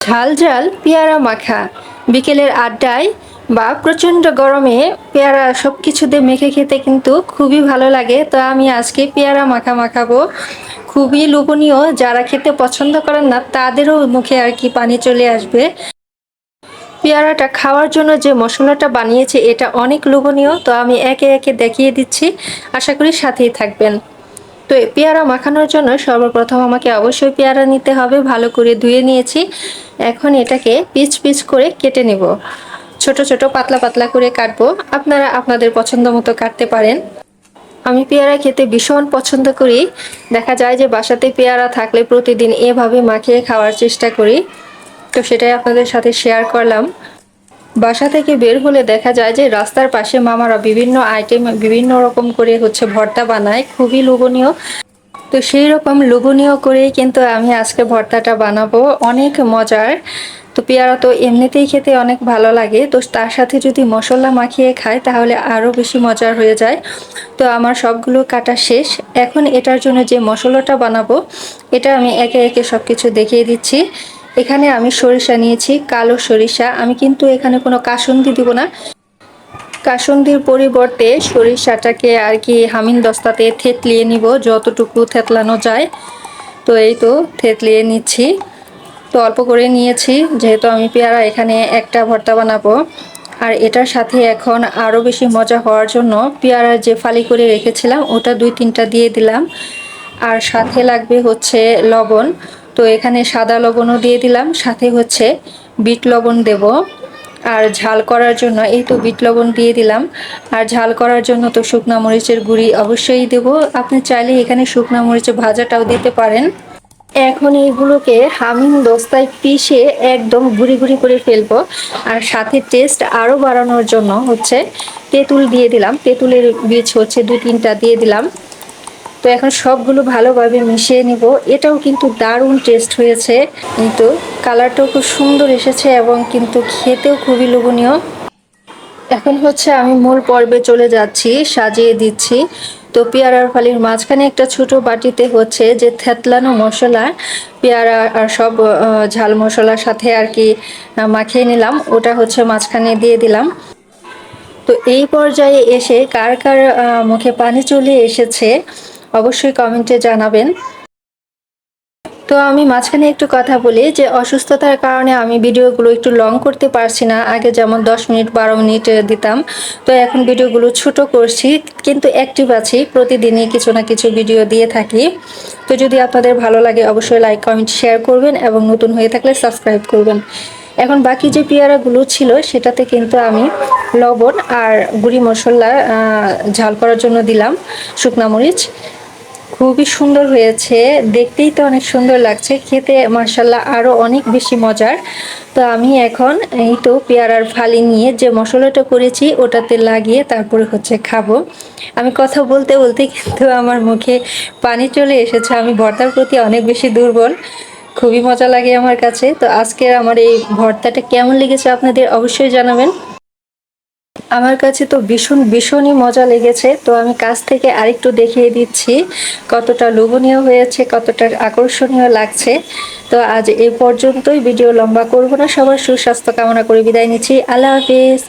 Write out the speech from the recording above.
ঝাল ঝাল পেয়ারা মাখা বিকেলের আড্ডায় বা প্রচণ্ড গরমে পেয়ারা সব কিছু দিয়ে মেখে খেতে কিন্তু খুবই ভালো লাগে। তো আমি আজকে পেয়ারা মাখা মাখাবো, খুবই লোভনীয়। যারা খেতে পছন্দ করেন না তাদেরও মুখে আর কি পানি চলে আসবে। পেয়ারাটা খাওয়ার জন্য যে মশলাটা বানিয়েছি এটা অনেক লোভনীয়। তো আমি একে একে দেখিয়ে দিচ্ছি, আশা করি সাথেই থাকবেন। তো পেয়ারা মাখানোর জন্য সর্বপ্রথম আমাকে অবশ্যই পেয়ারা নিতে হবে, ভালো করে ধুয়ে নিয়েছি। এখন এটাকে পিচ পিচ করে কেটে নেব, ছোট ছোট পাতলা পাতলা করে কাটবো। আপনারা আপনাদের পছন্দ মতো কাটতে পারেন। আমি পেয়ারা খেতে ভীষণ পছন্দ করি। দেখা যায় যে বাসাতে পেয়ারা থাকলে প্রতিদিন এভাবে মাখিয়ে খাওয়ার চেষ্টা করি। তো সেটাই আপনাদের সাথে শেয়ার করলাম। বাসা থেকে বের হলে দেখা যায় যে রাস্তার পাশে মামারা বিভিন্ন আইটেম বিভিন্ন রকম করে ভর্তা বানায়, খুবই লোভনীয়। তো সেই রকম লোভনীয় করেই কিন্তু আমি আজকে ভর্তাটা বানাবো, অনেক মজার। তো পেয়ারা তো এমনিতেই খেতে অনেক ভালো লাগে, তো তার সাথে যদি মশলা মাখিয়ে খায় তাহলে আরও বেশি মজার হয়ে যায়। তো আমার সবগুলো কাটা শেষ। এখন এটার জন্য যে মশলাটা বানাবো এটা আমি একে একে সব কিছু দেখিয়ে দিচ্ছি। এখানে আমি সরিষা নিয়েছি, কালো সরিষা। আমি কিন্তু এখানে কোনো কাসুন্দি দিব না, কাসুন্দির পরিবর্তে সরিষাটাকে আর কি হামিনদস্তাতে থেতলিয়ে নিব, যতটুকু থেতলানো যায়। তো এই তো থেতলিয়ে নিচ্ছি। তো অল্প করে নিয়েছি, যেহেতু আমি পেয়ারা এখানে একটা ভর্তা বানাবো। আর এটার সাথে এখন আরও বেশি মজা হওয়ার জন্য পেয়ারার যে ফালি করে রেখেছিলাম ওটা 2-3টা দিয়ে দিলাম। আর সাথে লাগবে লবণ। তো এখানে সাদা লবণও দিয়ে দিলাম, সাথে বিট লবণ দেব। আর ঝাল করার জন্য এই তো বিট লবণ দিয়ে দিলাম। আর ঝাল করার জন্য তো শুকনা মরিচের গুঁড়ি অবশ্যই দেব। আপনি চাইলে এখানে শুকনা মরিচের ভাজাটাও দিতে পারেন। এখন এইগুলোকে হামিং দস্তায় পিষে একদম গুঁড়ি গুঁড়ি করে ফেলবো। আর সাথে টেস্ট আরও বাড়ানোর জন্য তেঁতুল দিয়ে দিলাম, তেঁতুলের বীজ 2-3টা দিয়ে দিলাম। তো এখন সবগুলো ভালোভাবে মিশিয়ে নিব। এটাও কিন্তু দারুণ টেস্ট হয়েছে, কিন্তু কালারটাও খুব সুন্দর এসেছে এবং কিন্তু খেতেও খুবই লোভনীয়। এখন আমি মূল পর্বে চলে যাচ্ছি, সাজিয়ে দিচ্ছি। তো পেয়ারার ফালির মাঝখানে একটা ছোট বাটিতে যে থেতলানো মশলা পেয়ারা আর সব ঝাল মশলার সাথে আর কি মাখিয়ে নিলাম, ওটা মাঝখানে দিয়ে দিলাম। তো এই পর্যায়ে এসে কার কার মুখে পানি চলে এসেছে অবশ্যই কমেন্টে জানাবেন। তো আমি মাঝখানে একটু কথা বলি যে অসুস্থতার কারণে আমি ভিডিওগুলো একটু লং করতে পারছি না। আগে যেমন 10 মিনিট 12 মিনিট দিতাম, তো এখন ভিডিওগুলো ছোট করছি, কিন্তু অ্যাক্টিভ আছি, প্রতিদিনই কিছু না কিছু ভিডিও দিয়ে থাকি। তো যদি আপনাদের ভালো লাগে অবশ্যই লাইক কমেন্ট শেয়ার করবেন এবং নতুন হয়ে থাকলে সাবস্ক্রাইব করবেন। এখন বাকি যে পেয়ারাগুলো ছিল সেটাতে কিন্তু আমি লবণ আর গুঁড়ি মশলা ঝাল করার জন্য দিলাম, শুকনা মরিচ। খুবই সুন্দর হয়েছে, দেখতেই তো অনেক সুন্দর লাগছে, খেতে মাশাআল্লাহ আরও অনেক বেশি মজার। তো আমি এখন এই তো পেয়ারার ফালি নিয়ে যে মশলাটা করেছি ওটাতে লাগিয়ে তারপরে খাবো। আমি কথা বলতে বলতে কিন্তু আমার মুখে পানি চলে এসেছে। আমি ভর্তার প্রতি অনেক বেশি দুর্বল, খুবই মজা লাগে আমার কাছে। তো আজকের আমার এই ভর্তাটা কেমন লেগেছে আপনাদের অবশ্যই জানাবেন। আমার কাছে তো ভীষণই মজা লেগেছে। তো আমি কাছ থেকে আরেকটু দেখিয়ে দিচ্ছি কতটা লোভনীয় হয়েছে, কতটা আকর্ষণীয় লাগছে। তো আজ এই পর্যন্তই, ভিডিও লম্বা করব না, সবার সুস্বাস্থ্য কামনা করে বিদায় নিচ্ছি। আল্লাহ হাফিজ।